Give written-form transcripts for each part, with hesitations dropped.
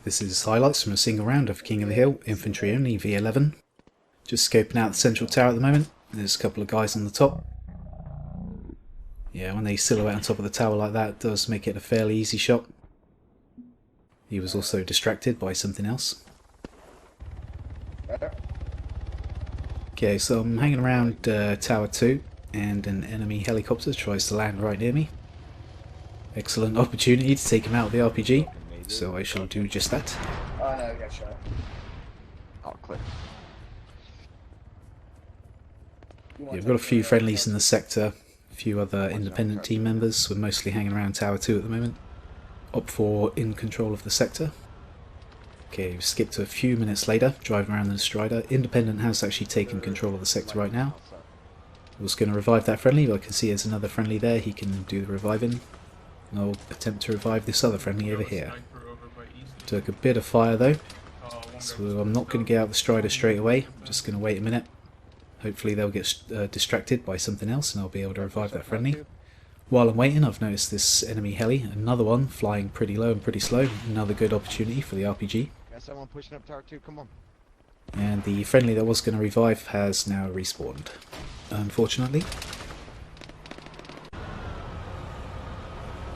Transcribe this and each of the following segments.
This is highlights from a single round of King of the Hill, Infantry Only, V11. Just scoping out the central tower at the moment. There's a couple of guys on the top. Yeah, when they silhouette on top of the tower like that, it does make it a fairly easy shot. He was also distracted by something else. Okay, so I'm hanging around Tower 2, and an enemy helicopter tries to land right near me. Excellent opportunity to take him out of the RPG, so I shall do just that. Oh no, I got shot. Oh, click. Yeah, we've got a few friendlies in the sector, a few other independent team members. We're mostly hanging around Tower 2 at the moment. Op 4 in control of the sector. Okay, we've skipped to a few minutes later, driving around the Strider. Independent has actually taken control of the sector right now. I was going to revive that friendly, but I can see there's another friendly there. He can do the reviving. And I'll attempt to revive this other friendly over here. Took a bit of fire though, so I'm not going to get out the Strider straight away. I'm just going to wait a minute. Hopefully they'll get distracted by something else and I'll be able to revive that friendly. While I'm waiting, I've noticed this enemy heli, another one flying pretty low and pretty slow. Another good opportunity for the RPG. Got someone pushing up tower 2, come on. And the friendly that was going to revive has now respawned, unfortunately.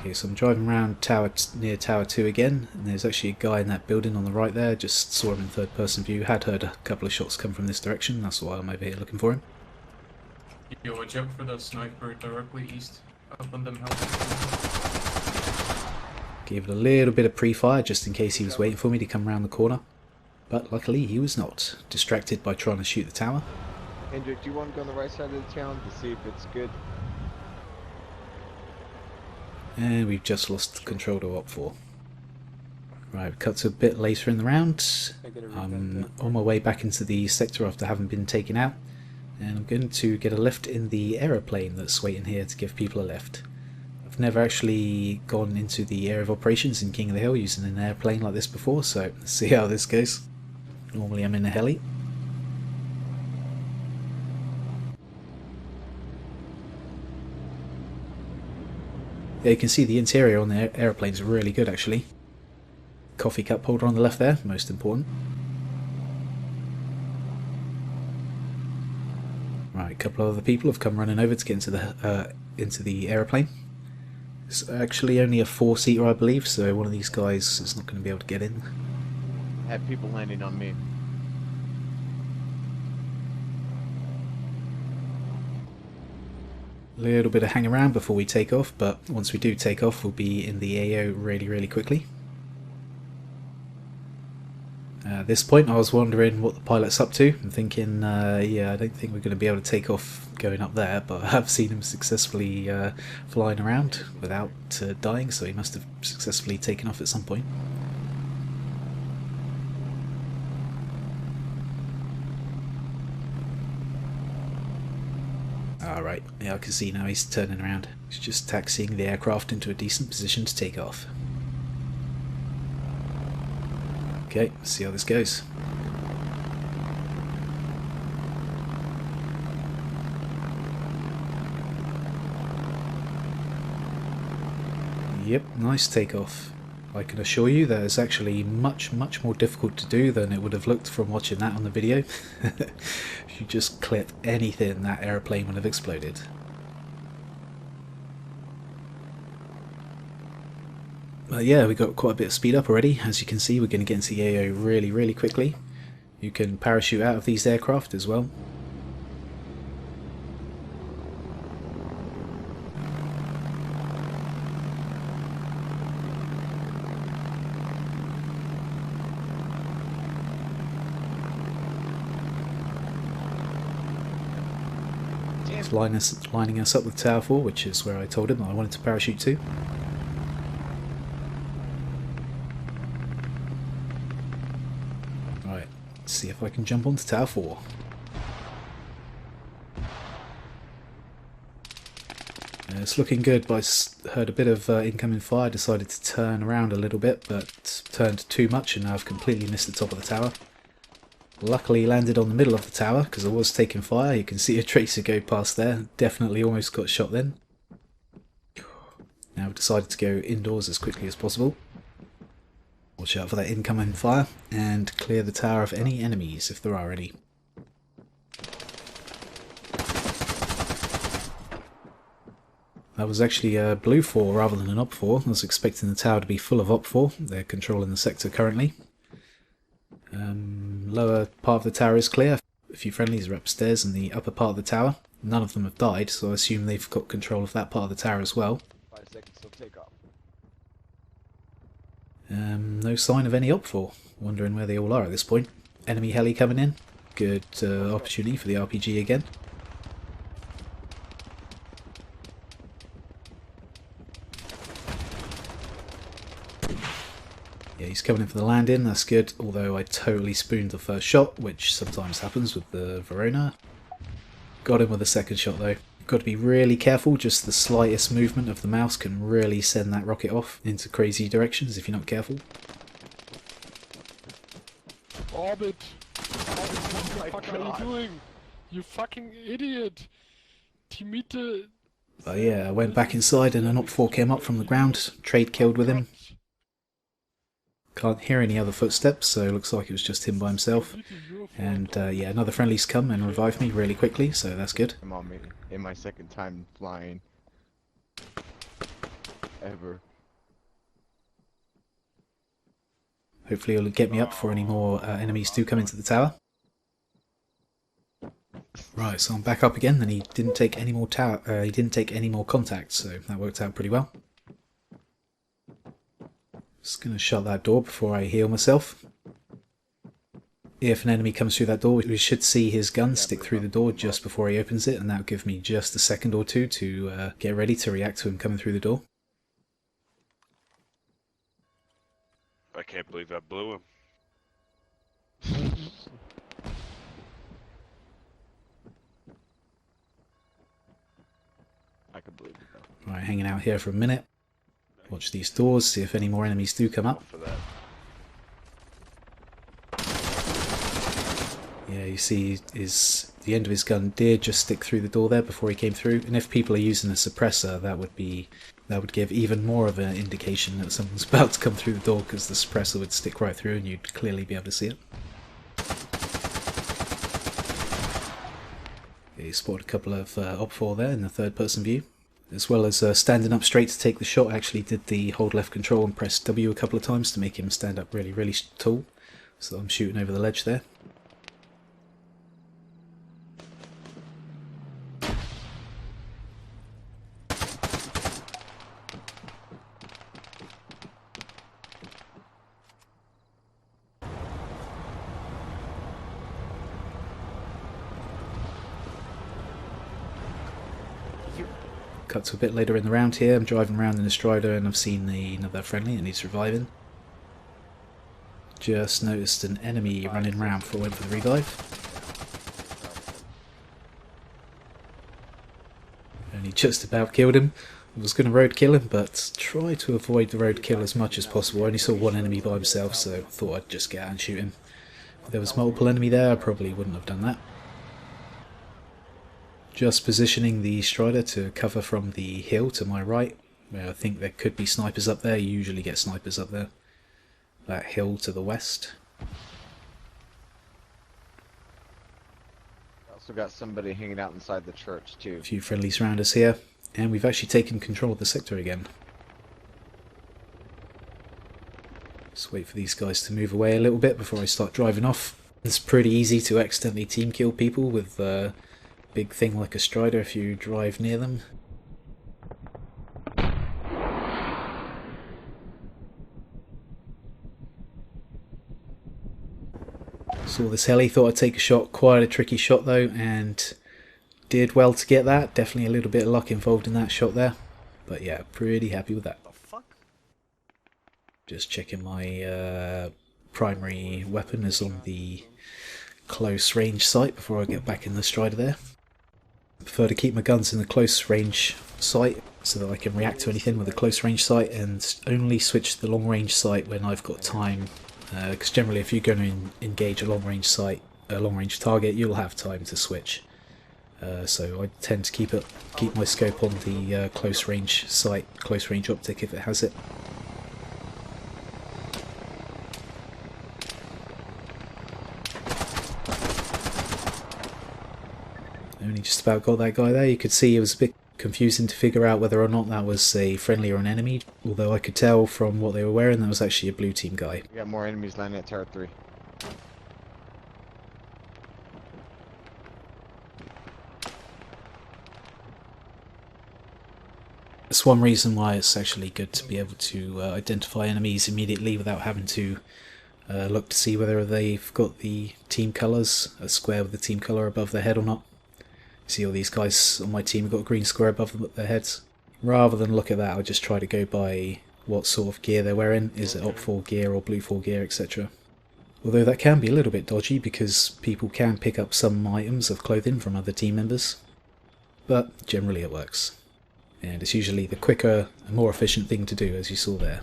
Okay, so I'm driving around near Tower 2 again, and there's actually a guy in that building on the right there. Just saw him in third person view, had heard a couple of shots come from this direction, that's why I'm over here looking for him. Yo, watch out for that sniper directly east, up on them houses. Gave it a little bit of pre-fire just in case he was waiting for me to come around the corner. But luckily he was not, distracted by trying to shoot the tower. Hendrik, do you want to go on the right side of the town to see if it's good? And we've just lost control to Op 4. Right, cut to a bit later in the round. I'm on my way back into the sector after having been taken out. And I'm going to get a lift in the aeroplane that's waiting here to give people a lift. I've never actually gone into the area of operations in King of the Hill using an airplane like this before, so let's see how this goes. Normally I'm in a heli. Yeah, you can see the interior on the aeroplane is really good actually. Coffee cup holder on the left there, most important. Right, a couple of other people have come running over to get into the aeroplane. It's actually only a 4-seater, I believe, so one of these guys is not going to be able to get in. I have people landing on me. A little bit of hang around before we take off, but once we do take off we'll be in the AO really quickly. At this point I was wondering what the pilot's up to. I'm thinking, yeah, I don't think we're going to be able to take off going up there, but I have seen him successfully flying around without dying, so he must have successfully taken off at some point. Alright, yeah, I can see now he's turning around. He's just taxiing the aircraft into a decent position to take off. Okay, let's see how this goes. Yep, nice takeoff. I can assure you that it's actually much more difficult to do than it would have looked from watching that on the video. If you just clip anything, that aeroplane would have exploded. Yeah, we got quite a bit of speed up already. As you can see, we're going to get into the AO really quickly. You can parachute out of these aircraft as well. It's lining us up with Tower 4, which is where I told him I wanted to parachute to. See if I can jump onto Tower 4. It's looking good, but I heard a bit of incoming fire, decided to turn around a little bit, but turned too much and now I've completely missed the top of the tower. Luckily landed on the middle of the tower because I was taking fire. You can see a tracer go past there, definitely almost got shot then. Now I've decided to go indoors as quickly as possible. Watch out for that incoming fire, and clear the tower of any enemies if there are any. That was actually a blue 4 rather than an op 4. I was expecting the tower to be full of op 4. They're controlling the sector currently. Lower part of the tower is clear. A few friendlies are upstairs in the upper part of the tower. None of them have died, so I assume they've got control of that part of the tower as well. 5 seconds till takeoff. No sign of any op 4. Wondering where they all are at this point. Enemy heli coming in. Good opportunity for the RPG again. Yeah, he's coming in for the landing, that's good, although I totally spooned the first shot, which sometimes happens with the Verona. Got him with the second shot though. Got to be really careful, just the slightest movement of the mouse can really send that rocket off into crazy directions if you're not careful. Orbit! Orbit, what the fuck are you doing? You fucking idiot! Timite... But yeah, I went back inside and an op 4 came up from the ground, trade killed with him. Can't hear any other footsteps, so it looks like it was just him by himself. And yeah, another friendly's come and revived me really quickly, so that's good. I'm on me in my second time flying. Ever. Hopefully it'll get me up before any more enemies do come into the tower. Right, so I'm back up again, and he didn't take any more he didn't take any more contact, so that worked out pretty well. Just going to shut that door before I heal myself. If an enemy comes through that door, we should see his gun stick through the door just before he opens it, and that'll give me just a second or two to get ready to react to him coming through the door. I can't believe I blew him. I can believe it though. Right, hanging out here for a minute. Watch these doors, see if any more enemies do come up. For that. Yeah, you see the end of his gun did just stick through the door there before he came through, and if people are using a suppressor, that would give even more of an indication that someone's about to come through the door, because the suppressor would stick right through and you'd clearly be able to see it. Yeah, you spotted a couple of op 4 there in the third person view. As well as standing up straight to take the shot, I actually did the hold left control and press W a couple of times to make him stand up really, really tall. So I'm shooting over the ledge there. Cut to a bit later in the round here. I'm driving around in a Strider and I've seen another friendly that needs reviving. Just noticed an enemy running around before I went for the revive. Only just about killed him. I was going to roadkill him, but try to avoid the roadkill as much as possible. I only saw one enemy by himself, so I thought I'd just get out and shoot him. If there was multiple enemy there, I probably wouldn't have done that. Just positioning the Strider to cover from the hill to my right, where I think there could be snipers up there. You usually get snipers up there. That hill to the west. Also got somebody hanging out inside the church too. A few friendlies around us here, and we've actually taken control of the sector again. Just wait for these guys to move away a little bit before I start driving off. It's pretty easy to accidentally team kill people with big thing like a Strider if you drive near them. Saw this heli, thought I'd take a shot, quite a tricky shot though, and did well to get that. Definitely a little bit of luck involved in that shot there, but yeah, pretty happy with that. Just checking my primary weapon is on the close range sight before I get back in the Strider there. I prefer to keep my guns in the close range sight so that I can react to anything with a close range sight, and only switch to the long range sight when I've got time, because generally if you're going to engage a long range sight, a long range target, you'll have time to switch. So I tend to keep my scope on the close range sight, close range optic if it has it. Only just about got that guy there. You could see it was a bit confusing to figure out whether or not that was a friendly or an enemy, although I could tell from what they were wearing that was actually a blue team guy. We got more enemies landing at Tower 3. That's one reason why it's actually good to be able to identify enemies immediately without having to look to see whether they've got the team colours, a square with the team colour above their head or not. See, all these guys on my team have got a green square above their heads. Rather than look at that, I just try to go by what sort of gear they're wearing. Is it Op4 gear or Blue 4 gear, etc. Although that can be a little bit dodgy because people can pick up some items of clothing from other team members. But generally it works. And it's usually the quicker and more efficient thing to do, as you saw there.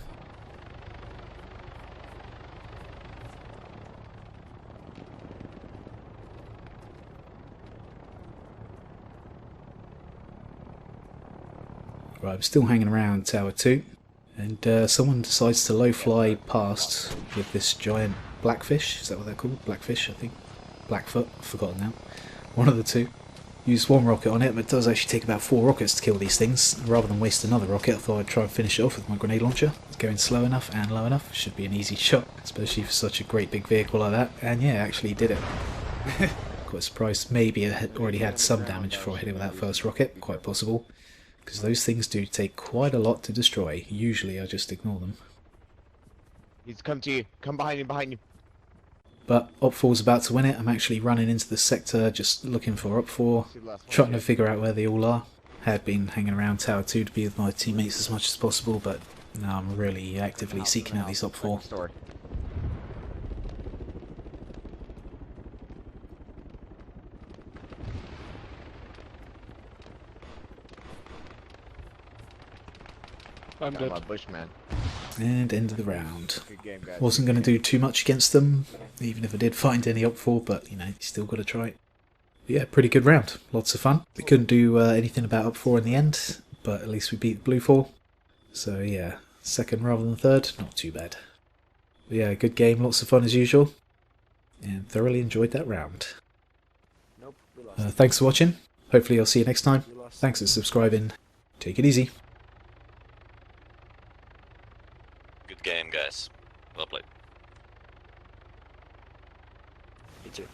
Right, I'm still hanging around Tower 2, and someone decides to low fly past with this giant blackfish. Is that what they're called? Blackfish, I think. Blackfoot, I've forgotten now. One of the two. Used one rocket on it, but it does actually take about 4 rockets to kill these things. Rather than waste another rocket, I thought I'd try and finish it off with my grenade launcher. It's going slow enough and low enough. Should be an easy shot, especially for such a great big vehicle like that. And yeah, actually did it. Quite surprised. Maybe it had already had some damage before I hit it with that first rocket. Quite possible. Because those things do take quite a lot to destroy. Usually I just ignore them. He's come to you. Come behind you, behind you. But Op4's about to win it. I'm actually running into the sector just looking for Op4, trying to figure out where they all are. Had been hanging around Tower 2 to be with my teammates as much as possible, but now I'm really actively seeking out these Op4. I'm Got dead. my bushman. And end of the round. Good game, guys. Wasn't going to do too much against them, even if I did find any Op4, but you know, you still got to try it. But yeah, pretty good round. Lots of fun. We couldn't do anything about Op4 in the end, but at least we beat Blue 4. So yeah, second rather than third, not too bad. But yeah, good game, lots of fun as usual, and thoroughly enjoyed that round. Thanks for watching. Hopefully I'll see you next time. Thanks for subscribing. Take it easy. Good game, guys. Well played. You too.